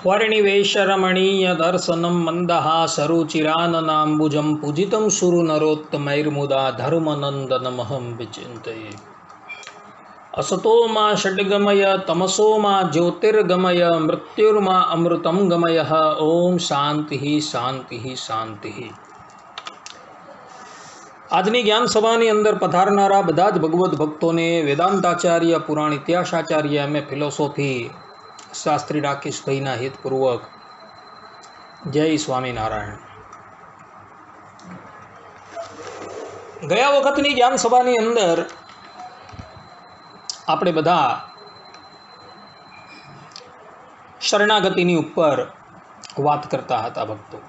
वर्णिवेशरमणीयदर्शनं मन्दहासरुचिराननाम्बुजं पूजितं सुरनरोत्तमैर्मुदा धर्मनन्दनमहं विचिन्तये। असतो मा षड्गमय तमसो मा ज्योतिर्गमय मृत्युर्मा अमृतं गमय। ओम शांति शांति शांति। આજની જ્ઞાન સભાની અંદર પધારનારા બધા જ ભગવદ્ ભક્તોને વેદાંતાચાર્ય પુરાણ ઇતિહાસાચાર્ય એમએ ફિલોસોફી શાસ્ત્રી રાકેશભાઈના હિતપૂર્વક જય સ્વામિનારાયણ। ગયા વખતની જ્ઞાન સભાની અંદર આપણે બધા શરણાગતિની ઉપર વાત કરતા હતા ભક્તો।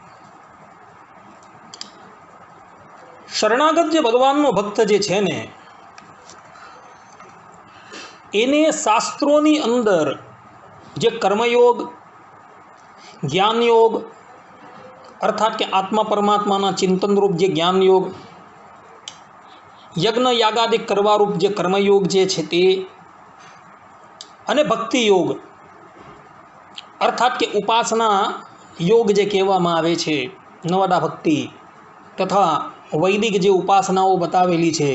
શરણાગત જે ભગવાનનો ભક્ત જે છે ને એને શાસ્ત્રોની અંદર જે કર્મયોગ જ્ઞાનયોગ અર્થાત કે આત્મા પરમાત્માના ચિંતનરૂપ જે જ્ઞાનયોગ યજ્ઞ યાગાદિ કરવારૂપ જે કર્મયોગ જે છે તે અને ભક્તિ યોગ અર્થાત કે ઉપાસના યોગ જે કહેવામાં આવે છે નવડા ભક્તિ તથા વૈદિક જે ઉપાસનાઓ બતાવેલી છે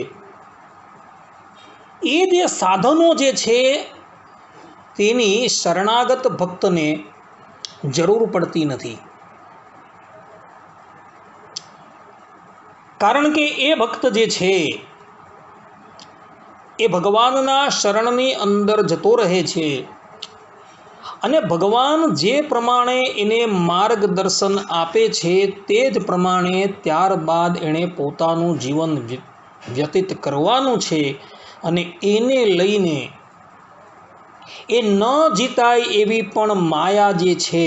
એ જે સાધનો જે છે તેની શરણાગત ભક્તને જરૂર પડતી નથી, કારણ કે એ ભક્ત જે છે એ ભગવાનના શરણની અંદર જતો રહે છે અને ભગવાન જે પ્રમાણે એને માર્ગદર્શન આપે છે તે જ પ્રમાણે ત્યારબાદ એણે પોતાનું જીવન વ્યતીત કરવાનું છે અને એને લઈને એ ન જીતાય એવી પણ માયા જે છે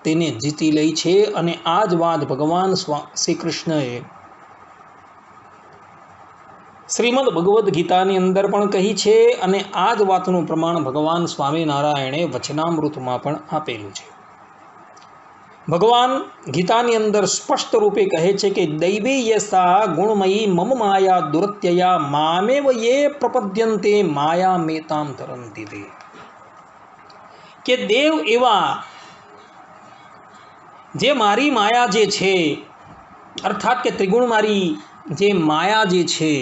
તેને જીતી લે છે। અને આ જ વાત ભગવાન શ્રી કૃષ્ણએ શ્રીમદ ભગવદ્ ગીતાની અંદર પણ કહી છે અને આ જ વાતનું પ્રમાણ ભગવાન સ્વામિનારાયણે વચનામૃતમાં પણ આપેલું છે। ભગવાન ગીતાની અંદર સ્પષ્ટ રૂપે કહે છે કે દૈવી યસા ગુણમયી મમ માયા દુરત્યયા મામેવ યે પ્રપદ્યન્તે માયા મેતામ તરંતિ તે, કે દેવ એવા જે મારી માયા જે છે અર્થાત કે ત્રિગુણ મારી જે માયા જે છે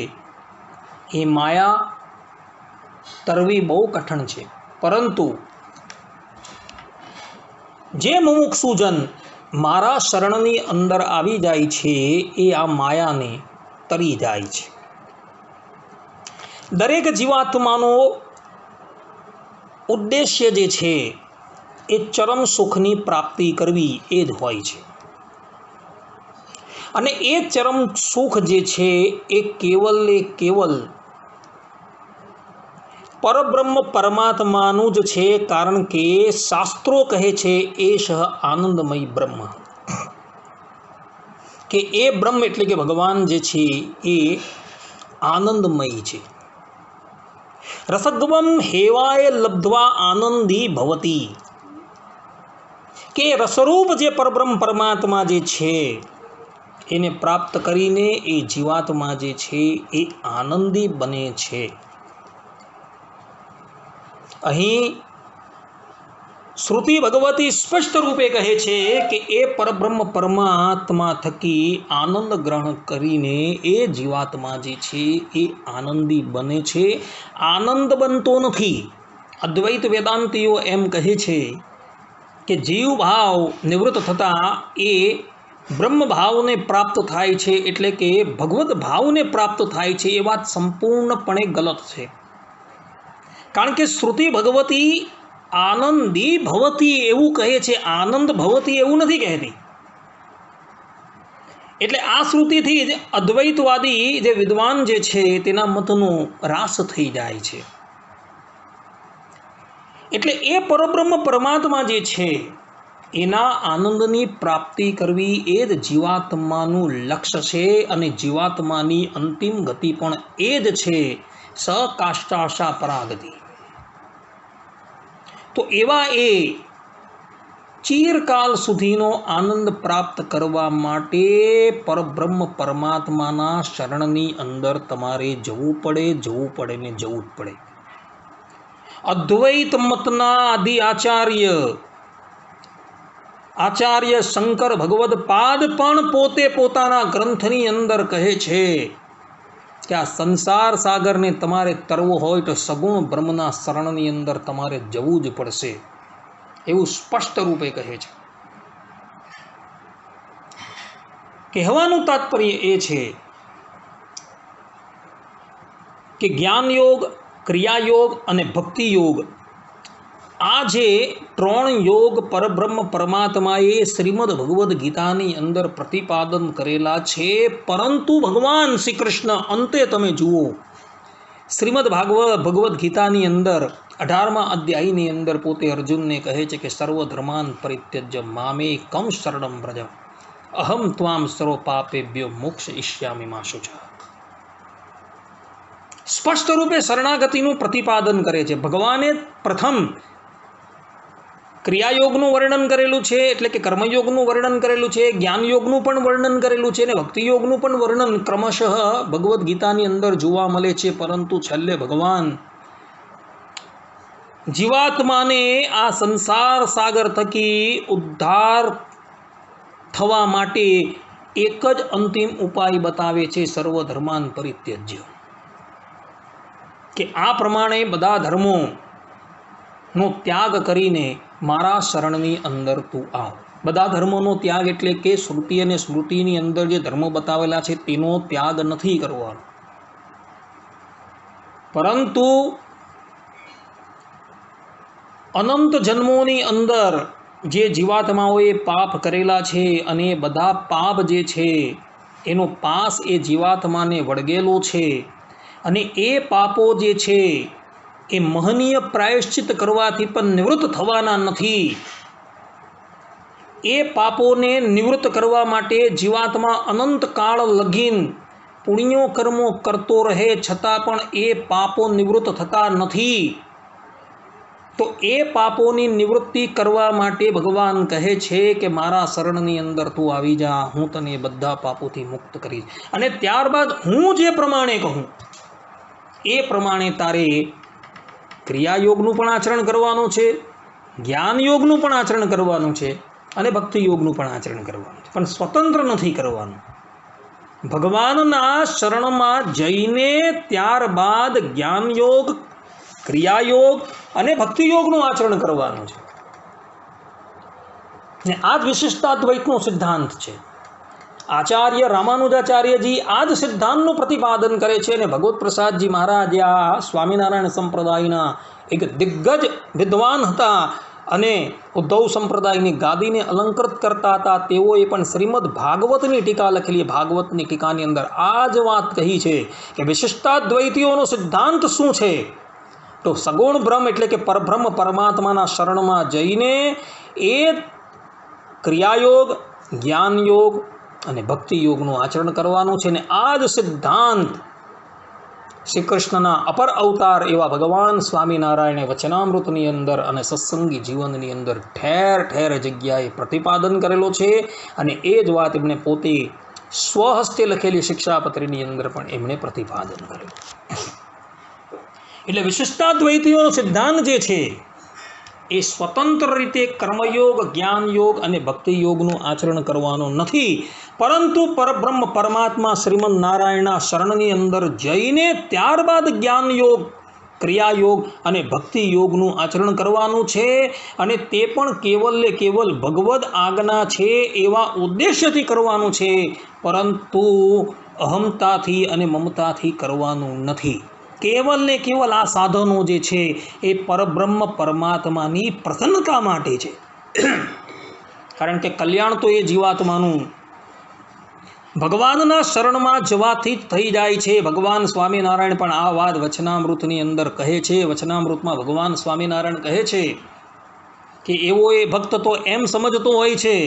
એ માયા તરવી બહુ કઠણ છે, પરંતુ જે મુમુક્ષુજન મારા શરણની અંદર આવી જાય છે એ આ માયાને તરી જાય છે। દરેક જીવાત્માનો ઉદ્દેશ્ય જે છે એ ચરમ સુખની પ્રાપ્તિ કરવી એ જ હોય છે અને એ ચરમ સુખ જે છે એ કેવલ પરબ્રહ્મ પરમાત્માનું જ છે, કારણ કે શાસ્ત્રો કહે છે એશ આનંદમય બ્રહ્મ, કે એ બ્રહ્મ એટલે કે ભગવાન જે છે એ આનંદમય છે। રસદ્વમ હેવાય લબ્ધ્વા આનંદી ભવતી, કે રસરૂપ જે પરબ્રહ્મ પરમાત્મા જે છે એને પ્રાપ્ત કરીને એ જીવાત્મા જે છે એ આનંદી બને છે। અહીં શ્રુતિ ભગવતી સ્પષ્ટ રૂપે કહે છે કે એ પરબ્રહ્મ પરમાત્મા થકી આનંદ ગ્રહણ કરીને એ જીવાત્મા જે છે એ આનંદી બને છે, આનંદ બનતો નથી। અદ્વૈત વેદાંતીઓ એમ કહે છે કે જીવ ભાવ નિવૃત્ત થતાં એ બ્રહ્મ ભાવને પ્રાપ્ત થાય છે, એટલે કે ભગવદ ભાવને પ્રાપ્ત થાય છે। એ વાત સંપૂર્ણપણે ગલત છે, કારણ કે શ્રુતિ ભગવતી આનંદી ભવતી એવું કહે છે, આનંદ ભવતી એવું નથી કહેતી। એટલે આ શ્રુતિથી જ અદ્વૈતવાદી જે વિદ્વાન જે છે તેના મતનો રાસ થઈ જાય છે। એટલે એ પરબ્રહ્મ પરમાત્મા જે છે એના આનંદની પ્રાપ્તિ કરવી એ જ જીવાત્માનું લક્ષ્ય છે અને જીવાત્માની અંતિમ ગતિ પણ એ જ છે, સકાષ્ટાશા પરાગતિ। તો એવા એ ચિરકાલ સુધીનો આનંદ પ્રાપ્ત કરવા માટે પરબ્રહ્મ પરમાત્માના શરણની અંદર તમારે જવું પડે ને જવું જ પડે। અદ્વૈત મતના આદિ આચાર્ય આચાર્ય શંકર ભગવદ પાદ પણ પોતે પોતાના ગ્રંથની અંદર કહે છે કે આ સંસાર સાગરને તમારે તરવો હોય તો સગુણ બ્રહ્મના શરણની અંદર તમારે જવું જ પડશે, એવું સ્પષ્ટ રૂપે કહે છે. કહેવાનું તાત્પર્ય એ છે કે જ્ઞાન યોગ, ક્રિયાયોગ અને ભક્તિ યોગ, આ જે ત્રણ યોગ પરબ્રહ્મ પરમાત્માએ શ્રીમદ ભગવદ્ ગીતાની અંદર પ્રતિપાદન કરેલા છે. પરંતુ ભગવાન શ્રી કૃષ્ણ અંતે તમે જુઓ, શ્રીમદ ભગવદ્ ગીતાની અંદર 18મા અધ્યાયની અંદર પોતે અર્જુનને કહે છે કે સર્વધર્માન પરિત્યજ્ય મામેકં શરણં વ્રજ અહમ ત્વામ સર્વ પાપેભ્યો મોક્ષયિષ્યામિ મા શુચઃ. સ્પષ્ટ રૂપે શરણાગતિનું પ્રતિપાદન કરે છે. ભગવાને પ્રથમ ક્રિયાયોગનું વર્ણન કરેલું છે, એટલે કે કર્મયોગનું વર્ણન કરેલું છે, જ્ઞાનયોગનું પણ વર્ણન કરેલું છે અને ભક્તિયોગનું પણ વર્ણન ક્રમશઃ ભગવદ્ ગીતાની અંદર જોવા મળે છે. પરંતુ છેલ્લે ભગવાન જીવાત્માને આ સંસાર સાગર થકી ઉદ્ધાર થવા માટે એક જ અંતિમ ઉપાય બતાવે છે, સર્વધર્માન પરિત્યજ્ય, કે આ પ્રમાણે બધા ધર્મોનો ત્યાગ કરીને મારા શરણની અંદર તું આવ. બધા ધર્મોનો ત્યાગ એટલે કે શ્રુતિ અને સ્મૃતિની અંદર જે ધર્મો બતાવેલા છે તેનો ત્યાગ નથી કરવાનો, પરંતુ અનંત જન્મોની અંદર જે જીવાત્માઓએ પાપ કરેલા છે અને બધા પાપ જે છે એનો પાસ એ જીવાત્માને વળગેલો છે અને એ પાપો જે છે એ મહનીય પ્રાયશ્ચિત કરવાથી પણ નિવૃત્ત થવાના નથી. એ પાપોને નિવૃત્ત કરવા માટે જીવાત્મા અનંત કાળ લગીન પુણ્યો કર્મો કરતો રહે છતાં પણ એ પાપો નિવૃત્ત થતા નથી. તો એ પાપોની નિવૃત્તિ કરવા માટે ભગવાન કહે છે કે મારા શરણની અંદર તું આવી જા, હું તને બધા પાપોથી મુક્ત કરીશ. અને ત્યારબાદ હું જે પ્રમાણે કહું એ પ્રમાણે તારે ક્રિયાયોગનું પણ આચરણ કરવાનું છે, જ્ઞાનયોગનું પણ આચરણ કરવાનું છે અને ભક્તિયોગનું પણ આચરણ કરવાનું છે, પણ સ્વતંત્ર નથી કરવાનું. ભગવાનના શરણમાં જઈને ત્યારબાદ જ્ઞાનયોગ, ક્રિયાયોગ અને ભક્તિયોગનું આચરણ કરવાનું છે. ને આ જ વિશિષ્ટાદ્વૈતનો સિદ્ધાંત છે. આચાર્ય રામાનુજાચાર્યજી આ જ સિદ્ધાંતનું પ્રતિપાદન કરે છે અને ભગવત પ્રસાદજી મહારાજ આ સ્વામિનારાયણ સંપ્રદાયના એક દિગ્ગજ વિદ્વાન હતા અને ઉદ્ધવ સંપ્રદાયની ગાદીને અલંકૃત કરતા હતા. તેઓએ પણ શ્રીમદ ભાગવતની ટીકા લખેલી. ભાગવતની ટીકાની અંદર આ જ વાત કહી છે કે વિશિષ્ટાદ્વૈતીઓનો સિદ્ધાંત શું છે, તો સગુણ બ્રહ્મ એટલે કે પરબ્રહ્મ પરમાત્માના શરણમાં જઈને એ ક્રિયાયોગ, જ્ઞાનયોગ અને ભક્તિયોગનું આચરણ કરવાનું છે. અને આ જ સિદ્ધાંત શ્રી કૃષ્ણના અપર અવતાર એવા ભગવાન સ્વામિનારાયણે વચનામૃતની અંદર અને સત્સંગી જીવનની અંદર ઠેર ઠેર જગ્યાએ પ્રતિપાદન કરેલો છે. અને એ જ વાત એમણે પોતે સ્વહસ્તે લખેલી શિક્ષાપત્રીની અંદર પણ એમણે પ્રતિપાદન કરેલું. એટલે વિશિષ્ટાદ્વૈતીઓનો સિદ્ધાંત જે છે એ સ્વતંત્ર રીતે કર્મયોગ, જ્ઞાનયોગ અને ભક્તિયોગનું આચરણ કરવાનું નથી, પરંતુ પરબ્રહ્મ પરમાત્મા શ્રીમદ નારાયણના શરણની અંદર જઈને ત્યારબાદ જ્ઞાનયોગ, ક્રિયાયોગ અને ભક્તિયોગનું આચરણ કરવાનું છે. અને તે પણ કેવલે કેવલ ભગવદ આજ્ઞા છે એવા ઉદ્દેશ્યથી કરવાનું છે, પરંતુ અહમતાથી અને મમતાથી કરવાનું નથી. કેવલ ને કેવલ આ સાધનો જે છે એ પરબ્રહ્મ પરમાત્માની પ્રસન્નતા માટે છે. કારણ કે કલ્યાણ તો એ જીવાત્માનું ભગવાનના શરણમાં જવાથી જ થઈ જાય છે. ભગવાન સ્વામિનારાયણ પણ આ વાત વચનામૃતની અંદર કહે છે. વચનામૃતમાં ભગવાન સ્વામિનારાયણ કહે છે કે એવો એ ભક્ત તો એમ સમજતો હોય છે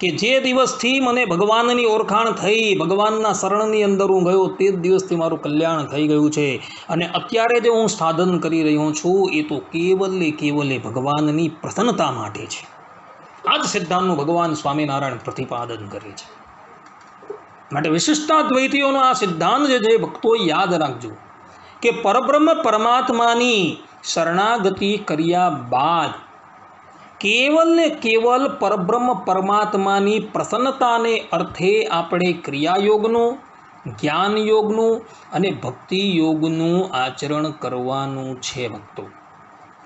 કે જે દિવસથી મને ભગવાનની ઓળખાણ થઈ, ભગવાનના શરણની અંદર હું ગયો, તે જ દિવસથી મારું કલ્યાણ થઈ ગયું છે. અને અત્યારે જે હું સાધન કરી રહ્યો છું એ તો કેવલે ભગવાનની પ્રસન્નતા માટે છે. આ જ સિદ્ધાંતનું ભગવાન સ્વામિનારાયણ પ્રતિપાદન કરે છે. માટે વિશિષ્ટાદ્વૈતીઓનો આ સિદ્ધાંત જે છે ભક્તોએ યાદ રાખજો કે પરબ્રહ્મ પરમાત્માની શરણાગતિ કર્યા બાદ કેવલ ને કેવલ પરબ્રહ્મ પરમાત્માની પ્રસન્નતાને અર્થે આપણે ક્રિયાયોગનું, જ્ઞાન યોગનું અને ભક્તિ યોગનું આચરણ કરવાનું છે ભક્તો.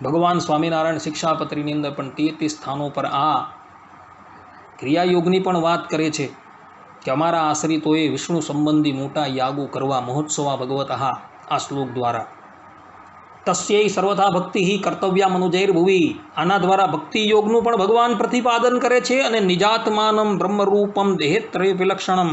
ભગવાન સ્વામિનારાયણ શિક્ષાપત્રીની અંદર પણ 33 સ્થાનો પર આ ક્રિયાયોગની પણ વાત કરે છે કે અમારા આશ્રિતોએ વિષ્ણુ સંબંધી મોટા યાગો કરવા મહોત્સવા ભગવતઃ આ શ્લોક દ્વારા. તસ્યૈ સર્વથા ભક્તિ કર્તવ્યા મનુજૈર્ભુવિ, આના દ્વારા ભક્તિ યોગનું પણ ભગવાન પ્રતિપાદન કરે છે અને નિજાત્માનમ બ્રહ્મરૂપમ દેહેત્રય વિલક્ષણમ,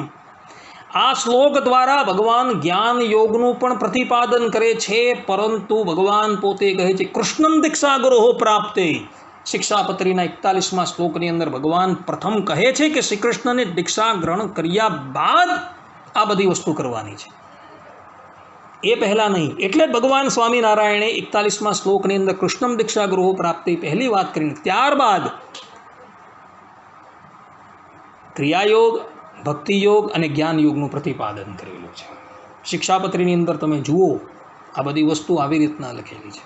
આ શ્લોક દ્વારા ભગવાન જ્ઞાન યોગનું પણ પ્રતિપાદન કરે છે. પરંતુ ભગવાન પોતે કહે છે કૃષ્ણમ દીક્ષા ગુરોહો પ્રાપ્તે, શિક્ષાપત્રીના 41મા શ્લોકની અંદર ભગવાન પ્રથમ કહે છે કે શ્રી કૃષ્ણને દીક્ષા ગ્રહણ કર્યા બાદ આ બધી વસ્તુ કરવાની છે, એ પહેલાં નહીં. એટલે જ ભગવાન સ્વામિનારાયણે 41મા શ્લોકની અંદર કૃષ્ણમ દીક્ષા ગૃહો પ્રાપ્તિ પહેલી વાત કરીને ત્યારબાદ ક્રિયાયોગ, ભક્તિયોગ અને જ્ઞાન યોગનું પ્રતિપાદન કરેલું છે. શિક્ષાપત્રીની અંદર તમે જુઓ આ બધી વસ્તુ આવી રીતના લખેલી છે.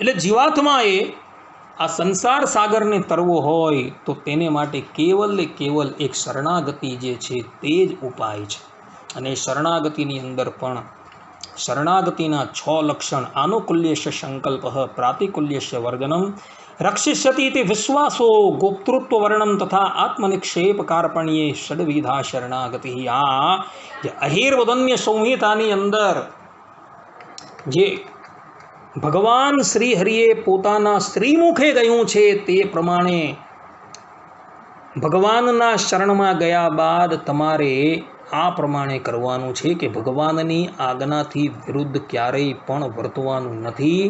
એટલે જીવાત્માએ આ સંસાર સાગરને તરવો હોય તો તેને માટે કેવલ ને કેવલ એક શરણાગતિ જે છે તે જ ઉપાય છે. અને શરણાગતિની અંદર પણ શરણાગતિના 6 લક્ષણ: આનુકૂલ્યસ્ય સંકલ્પ, પ્રાતિકૂલ્યસ્ય વર્જનમ, રક્ષિષ્યતિ ઇતિ વિશ્વાસો, ગોપ્તૃત્વ વર્ણમ તથા આત્મનિક્ષેપ કાર્પણ્યે ષડવિધા શરણાગતિ. આ જે અહિર્વદન્ય સંહિતાની અંદર જે ભગવાન શ્રી હરિએ પોતાના શ્રીમુખે કહ્યું છે તે પ્રમાણે ભગવાનના શરણમાં ગયા બાદ તમારે આ પ્રમાણે કરવાનું છે કે ભગવાનની આજ્ઞાથી વિરુદ્ધ ક્યારેય પણ વર્તવાનું નથી.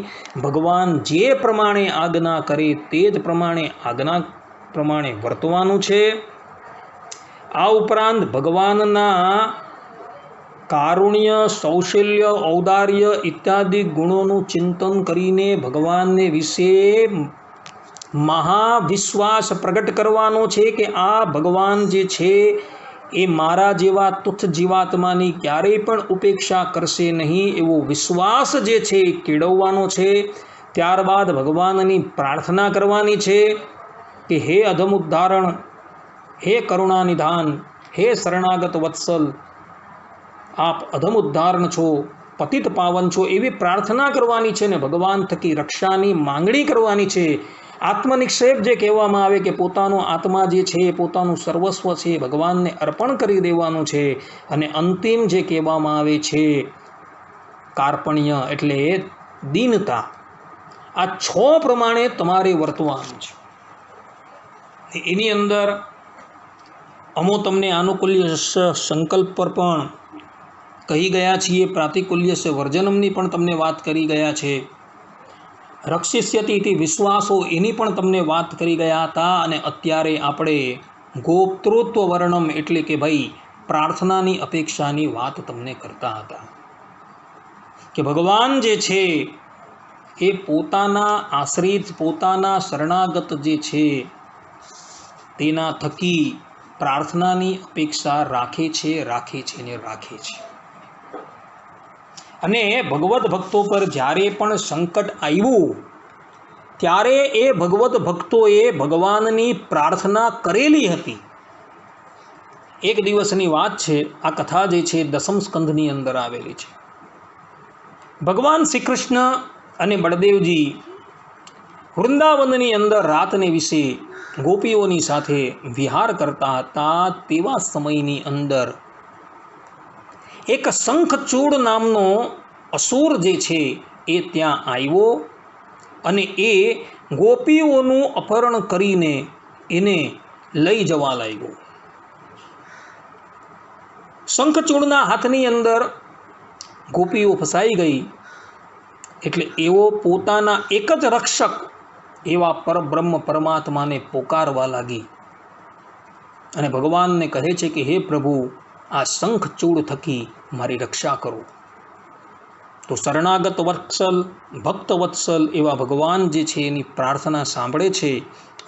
ભગવાન જે પ્રમાણે આજ્ઞા કરે તે જ પ્રમાણે આજ્ઞા પ્રમાણે વર્તવાનું છે. આ ઉપરાંત ભગવાનના કારુણ્ય, સૌશલ્ય, ઔદાર્ય ઇત્યાદિ ગુણોનું ચિંતન કરીને ભગવાનને વિશે મહાવિશ્વાસ પ્રગટ કરવાનો છે કે આ ભગવાન જે છે એ મારા જેવા તુચ્છ જીવાત્માની ક્યારેય પણ ઉપેક્ષા કરશે નહીં, એવો વિશ્વાસ જે છે એ કેળવવાનો છે. ત્યારબાદ ભગવાનની પ્રાર્થના કરવાની છે કે હે અધમ ઉદ્ધારણ, હે કરુણાનિધાન, હે શરણાગત વત્સલ, આપ અધમ ઉદ્ધારણ છો, પતિત પાવન છો, એવી પ્રાર્થના કરવાની છે ને ભગવાન થકી રક્ષાની માંગણી કરવાની છે. આત્મનિક્ષેપ જે કહેવામાં આવે કે પોતાનો આત્મા જે છે પોતાનું સર્વસ્વ છે ભગવાનને અર્પણ કરી દેવાનું છે. અને અંતિમ જે કહેવામાં આવે છે કાર્પણ્ય એટલે દીનતા. આ 6 પ્રમાણે તમારે વર્તવાનું છે. એની અંદર અમો તમને આનુકૂલ્ય સંકલ્પ પર પણ કહી ગયા છીએ, પ્રાતિકૂલ્ય વર્જનમની પણ તમને વાત કરી ગયા છે, રક્ષિષ્યતિ ઇતિ વિશ્વાસો એની પણ તમને વાત કરી ગયા હતા. અને અત્યારે આપણે ગોપ્તૃત્વ વર્ણમ એટલે કે ભાઈ પ્રાર્થનાની અપેક્ષાની વાત તમને કરતા હતા કે ભગવાન જે છે એ પોતાના આશ્રિત, પોતાના શરણાગત જે છે તેના થકી પ્રાર્થનાની અપેક્ષા રાખે છે ને રાખે છે. અને ભગવત ભક્તો પર જ્યારે પણ સંકટ આવ્યું ત્યારે એ ભગવત ભક્તોએ ભગવાનની પ્રાર્થના કરેલી હતી. એક દિવસની વાત છે, આ કથા જે છે 10મ સ્કંધની અંદર આવેલી છે. ભગવાન શ્રી કૃષ્ણ અને બળદેવજી વૃંદાવનની અંદર રાતને વિશે ગોપીઓની સાથે વિહાર કરતા હતા. તેવા સમયની અંદર એક શંખચૂડ નામનો અસુર જે છે એ ત્યાં આવ્યો અને એ ગોપીઓનું અપહરણ કરીને એને લઈ જવા લાગ્યો. શંખચૂડના હાથની અંદર ગોપીઓ ફસાઈ ગઈ એટલે એવો પોતાના એક જ રક્ષક એવા પરબ્રહ્મ પરમાત્માને પોકારવા લાગી અને ભગવાનને કહે છે કે હે પ્રભુ, આ શંખચૂડ થકી મારી રક્ષા કરો. તો શરણાગત વત્સલ, ભક્ત વત્સલ એવા ભગવાન જે છે એની પ્રાર્થના સાંભળે છે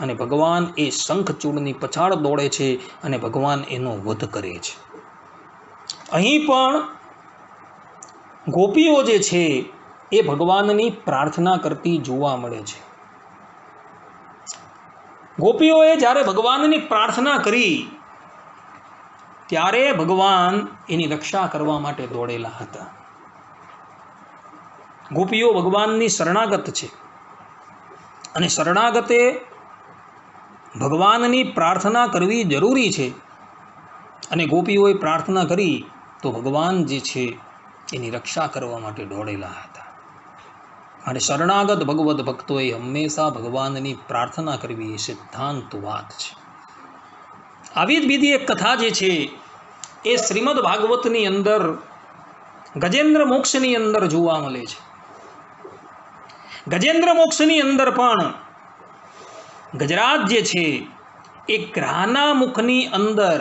અને ભગવાન એ શંખચૂડની પછાડ દોડે છે અને ભગવાન એનો વધ કરે છે. અહીં પણ ગોપીઓ જે છે એ ભગવાનની પ્રાર્થના કરતી જોવા મળે છે. ગોપીઓએ જ્યારે ભગવાનની પ્રાર્થના કરી ત્યારે ભગવાન એની રક્ષા કરવા માટે દોડેલા હતા. ગોપીઓ ભગવાનની શરણાગત છે અને શરણાગતે ભગવાનની પ્રાર્થના કરવી જરૂરી છે. અને ગોપીઓએ પ્રાર્થના કરી તો ભગવાન જે છે એની રક્ષા કરવા માટે દોડેલા હતા. અને શરણાગત ભગવદ ભક્તોએ હંમેશા ભગવાનની પ્રાર્થના કરવી એ સિદ્ધાંત વાત છે. આવી જ બીજી એક કથા જે છે એ શ્રીમદ ભાગવતની અંદર ગજેન્દ્ર મોક્ષની અંદર જોવા મળે છે. ગજેન્દ્ર મોક્ષની અંદર પણ ગજરાજ જે છે એ ગ્રહના મુખની અંદર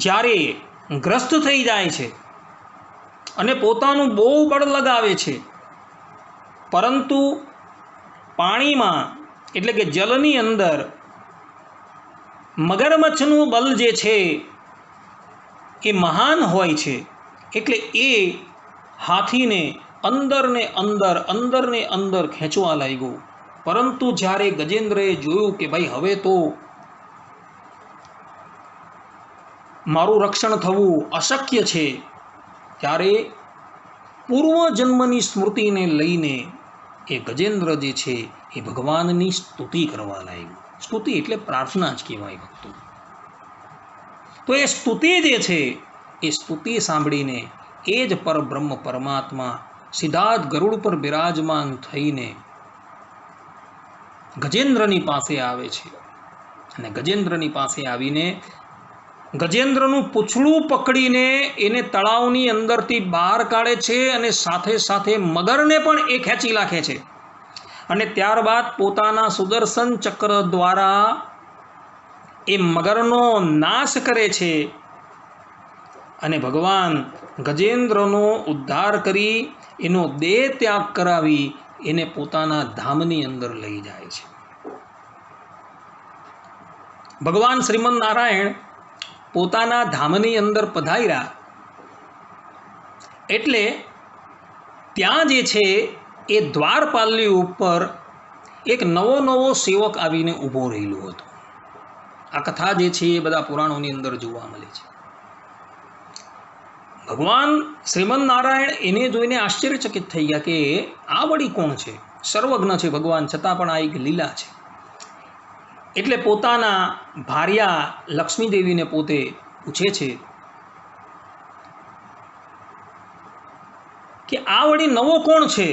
જ્યારે ગ્રસ્ત થઈ જાય છે અને પોતાનું બહુ બળ લગાવે છે, પરંતુ પાણીમાં એટલે કે જલની અંદર મગરમચ્છનું બલ જે છે એ મહાન હોય છે. એટલે એ હાથીને અંદરને અંદર ખેંચવા લાગ્યો. પરંતુ જ્યારે ગજેન્દ્રએ જોયું કે ભાઈ હવે તો મારું રક્ષણ થવું અશક્ય છે, ત્યારે પૂર્વજન્મની સ્મૃતિને લઈને એ ગજેન્દ્ર જે છે એ ભગવાનની સ્તુતિ કરવા લાગ્યો. સ્તુતિ એટલે પ્રાર્થના જ કહેવાય ભક્તો. તો એ સ્તુતિ જે છે એ સ્તુતિ સાંભળીને એ જ પરબ્રહ્મ પરમાત્મા સીધા જ ગરુડ પર બિરાજમાન થઈને ગજેન્દ્રની પાસે આવે છે. અને ગજેન્દ્રની પાસે આવીને ગજેન્દ્રનું પૂંછડું પકડીને એને તળાવની અંદરથી બહાર કાઢે છે અને સાથે સાથે મગરને પણ એ ખેંચી નાખે છે. અને ત્યારબાદ પોતાના સુદર્શન ચક્ર દ્વારા એ મગરનો નાશ કરે છે અને ભગવાન ગજેન્દ્રનો ઉદ્ધાર કરી એનો દેહ ત્યાગ કરાવી એને પોતાના ધામની અંદર લઈ જાય છે. ભગવાન શ્રીમદ નારાયણ પોતાના ધામની અંદર પધાર્યા એટલે ત્યાં જે છે એ દ્વારપાલની ઉપર એક નવો સેવક આવીને ઊભો રહેલો હતો. આ કથા જે છે એ બધા પુરાણોની અંદર જોવા મળે છે. ભગવાન શ્રીમદ નારાયણ એને જોઈને આશ્ચર્યચકિત થઈ ગયા કે આ વળી કોણ છે? સર્વજ્ઞ છે ભગવાન, છતાં પણ આ એક લીલા છે. એટલે પોતાના ભાર્યા લક્ષ્મીદેવીને પોતે પૂછે છે કે આ વળી નવો કોણ છે?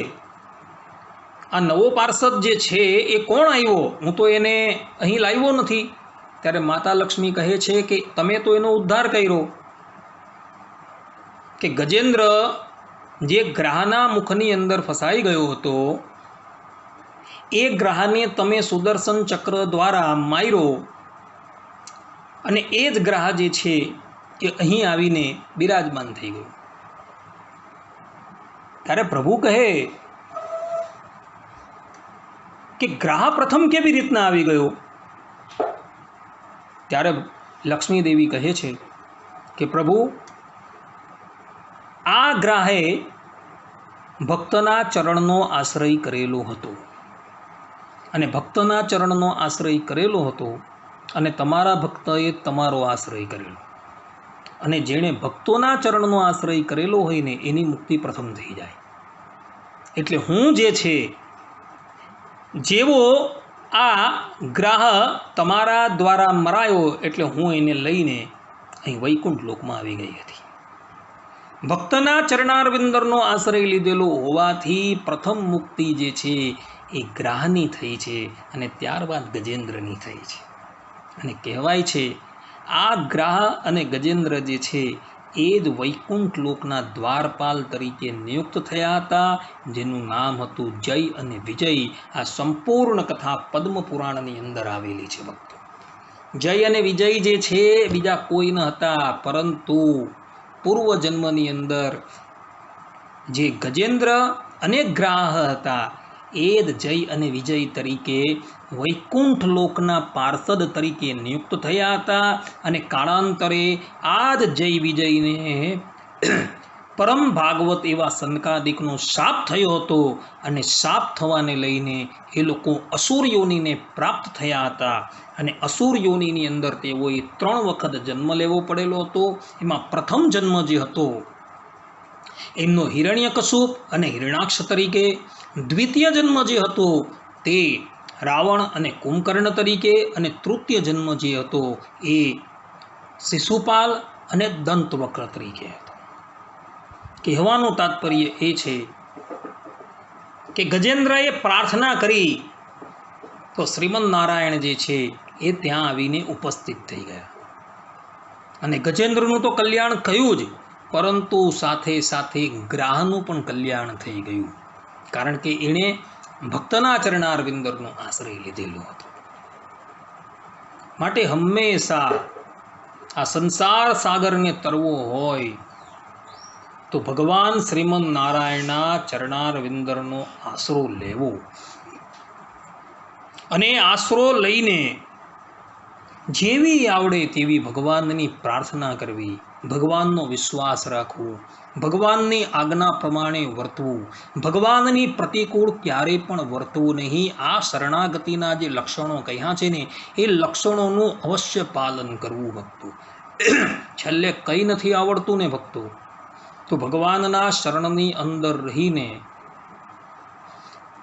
આ નવો પાર્ષદ જે છે એ કોણ આવ્યો? હું તો એને અહીં લાવ્યો નથી. ત્યારે માતા લક્ષ્મી કહે છે કે તમે તો એનો ઉદ્ધાર કર્યો, કે ગજેન્દ્ર જે ગ્રહના મુખની અંદર ફસાઈ ગયો હતો એ ગ્રહને તમે સુદર્શન ચક્ર દ્વારા માર્યો અને એ જ ગ્રહ જે છે એ અહીં આવીને બિરાજમાન થઈ ગયો. ત્યારે પ્રભુ કહે કે ગ્રહ પ્રથમ કેવી રીતના આવી ગયો? ત્યારે લક્ષ્મી દેવી કહે છે કે પ્રભુ, આ ગ્રહે ભક્તના ચરણનો આશ્રય કરેલો હતો અને ભક્તના ચરણનો આશ્રય કરેલો હતો અને તમારા ભક્તએ તમારો આશ્રય કરેલો, અને જેણે ભક્તોના ચરણનો આશ્રય કરેલો હોય ને એની મુક્તિ પ્રથમ થઈ જાય. એટલે હું જે છે જેવો આ ગ્રહ તમારા દ્વારા મરાયો એટલે હું એને લઈને અહીં વૈકુંઠ લોકમાં આવી ગઈ હતી. ભક્તના ચરણારવિંદરનો આશ્રય લીધેલો હોવાથી પ્રથમ મુક્તિ જે છે એ ગ્રહની થઈ છે અને ત્યારબાદ ગજેન્દ્રની થઈ છે. અને કહેવાય છે આ ગ્રહ અને ગજેન્દ્ર જે છે એ જ વૈકુંઠ લોકના દ્વારપાલ તરીકે નિયુક્ત થયા હતા, જેનું નામ હતું જય અને વિજય. આ સંપૂર્ણ કથા પદ્મ પુરાણની અંદર આવેલી છે ભક્તો. જય અને વિજય જે છે બીજા કોઈ ન હતા, પરંતુ પૂર્વજન્મની અંદર જે ગજેન્દ્ર અને ગ્રહ હતા એ જ જય અને વિજય તરીકે વૈકુંઠ લોકના પાર્ષદ તરીકે નિયુક્ત થયા હતા. અને કાળાંતરે આ જ જય વિજયને પરમ ભાગવત એવા સનકાદિકનો શાપ થયો હતો અને શાપ થવાને લઈને એ લોકો અસુર યોનિને પ્રાપ્ત થયા હતા અને અસુર યોનિની અંદર તેઓએ 3 વખત જન્મ લેવો પડેલો હતો. એમાં પ્રથમ જન્મ જે હતો એમનો હિરણ્યકશુપ અને હિરણાક્ષ તરીકે, દ્વિતીય જન્મ જે હતો તે રાવણ અને કુંભકર્ણ તરીકે અને તૃતીય જન્મ જે હતો એ શિશુપાલ અને દંતવક્ર તરીકે હતો. કહેવાનું તાત્પર્ય એ છે કે ગજેન્દ્રએ પ્રાર્થના કરી તો શ્રીમદ નારાયણ જે છે એ ત્યાં આવીને ઉપસ્થિત થઈ ગયા અને ગજેન્દ્રનું તો કલ્યાણ થયું જ, પરંતુ સાથે સાથે ગ્રાહનું પણ કલ્યાણ થઈ ગયું, કારણ કે એણે ભક્તના ચરણારવિંદરનો આશ્રય લીધેલો હતો. માટે હંમેશા આ સંસાર સાગરને તરવો હોય તો ભગવાન શ્રીમદ નારાયણના ચરણારવિંદરનો આશરો લેવો અને આશરો લઈને જેવી આવડે તેવી ભગવાનની પ્રાર્થના કરવી, ભગવાનનો વિશ્વાસ રાખવો, ભગવાનની આજ્ઞા પ્રમાણે વર્તવું, ભગવાનની પ્રતિકૂળ ક્યારેય પણ વર્તવું નહીં. આ શરણાગતિના જે લક્ષણો કહ્યા છે ને એ લક્ષણોનું અવશ્ય પાલન કરવું ભક્તો. છેલ્લે કંઈ નથી આવડતું ને ભક્તો, તો ભગવાનના શરણની અંદર રહીને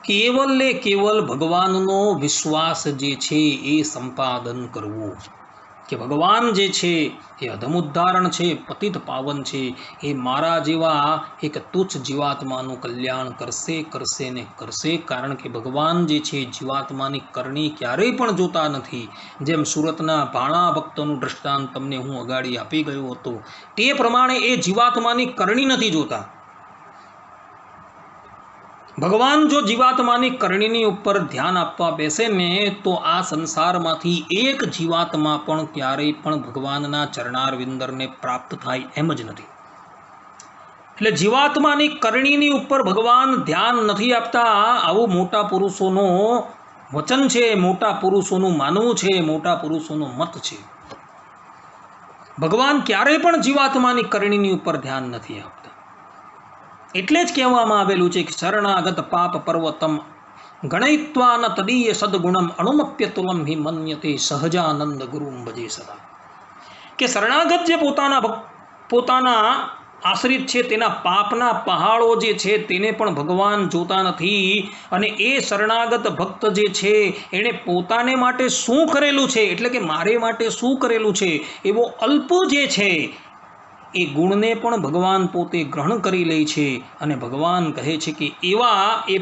કેવલ ભગવાનનો વિશ્વાસ જે છે એ સંપાદન કરવું કે ભગવાન જે છે એ અધમુદ્ધારણ છે, પતિત પાવન છે, એ મારા જેવા એક તુચ્છ જીવાત્માનું કલ્યાણ કરશે ને કરશે. કારણ કે ભગવાન જે છે જીવાત્માની કરણી ક્યારેય પણ જોતા નથી. જેમ સુરતના ભાણા ભક્તનું દૃષ્ટાંત તમને હું અગાડી આપી ગયો હતો તે પ્રમાણે એ જીવાત્માની કરણી નથી જોતા. ભગવાન જો જીવાત્માની કરણીની ઉપર ધ્યાન આપવા બેસે ને તો આ સંસારમાંથી એક જીવાત્મા પણ ક્યારેય પણ ભગવાનના ચરણારવિંદરને પ્રાપ્ત થાય એમ જ નથી. એટલે જીવાત્માની કરણીની ઉપર ભગવાન ધ્યાન નથી આપતા. આવું મોટા પુરુષોનો વચન છે, મોટા પુરુષોનું માનવું છે, મોટા પુરુષોનો મત છે. ભગવાન ક્યારેય પણ જીવાત્માની કરણીની ઉપર ધ્યાન નથી આપતા. એટલે જ કહેવામાં આવેલું છે કે શરણાગત પાપ પર્વતમ ગણયિત્વા ન તદીય સદગુણમ અણુમપ્યતુલમ હિ મન્યતે સહજાનંદ ગુરુમ ભજે સદા. કે શરણાગત જે પોતાના આશ્રિત છે તેના પાપના પહાડો જે છે તેને પણ ભગવાન જોતા નથી. અને એ શરણાગત ભક્ત જે છે એણે પોતાને માટે શું કરેલું છે, એટલે કે મારે માટે શું કરેલું છે, એવો અલ્પ જે છે એ ગુણને પણ ભગવાન પોતે ગ્રહણ કરી લે છે. અને ભગવાન કહે છે કે એવા એ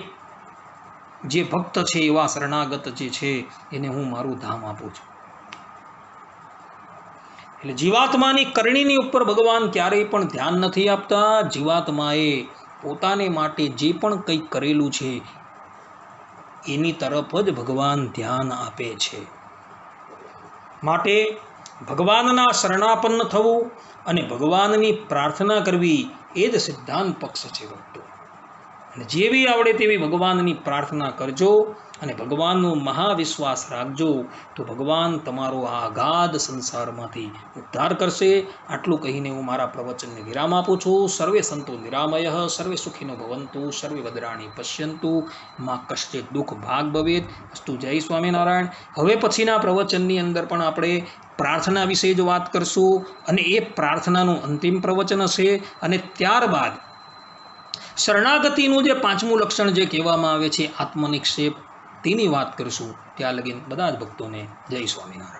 જે ભક્ત છે, એવા શરણાગત જે છે એને હું મારું ધામ આપું છું. એટલે જીવાત્માની કરણીની ઉપર ભગવાન ક્યારેય પણ ધ્યાન નથી આપતા. જીવાત્માએ પોતાને માટે જે પણ કંઈક કરેલું છે એની તરફ જ ભગવાન ધ્યાન આપે છે. માટે ભગવાનના શરણાપન્ન થવું અને ભગવાનની પ્રાર્થના કરવી એ જ સિદ્ધાંત પક્ષ છે ભક્તો. અને જેવી આવડે તેવી ભગવાનની પ્રાર્થના કરજો અને ભગવાનનો મહાવિશ્વાસ રાખજો તો ભગવાન તમારો આ અગાધ સંસારમાંથી ઉદ્ધાર કરશે. આટલું કહીને હું મારા પ્રવચનને વિરામ આપું છું. સર્વે સંતો નિરામય, સર્વે સુખીનો ભવંતુ, સર્વે ભદ્રાણી પશ્યંતુ, માં કશ્ચિત દુઃખ ભાગ ભવેત. અસ્તુ. જય સ્વામિનારાયણ. હવે પછીના પ્રવચનની અંદર પણ આપણે પ્રાર્થના વિશે જ વાત કરશું અને એ પ્રાર્થનાનું અંતિમ પ્રવચન હશે. અને ત્યારબાદ શરણાગતિનું જે 5મું લક્ષણ જે કહેવામાં આવે છે આત્મનિક્ષેપ, તેની વાત કરીશું. ત્યાં લગીન બધા જ ભક્તોને જય સ્વામિનારાયણ.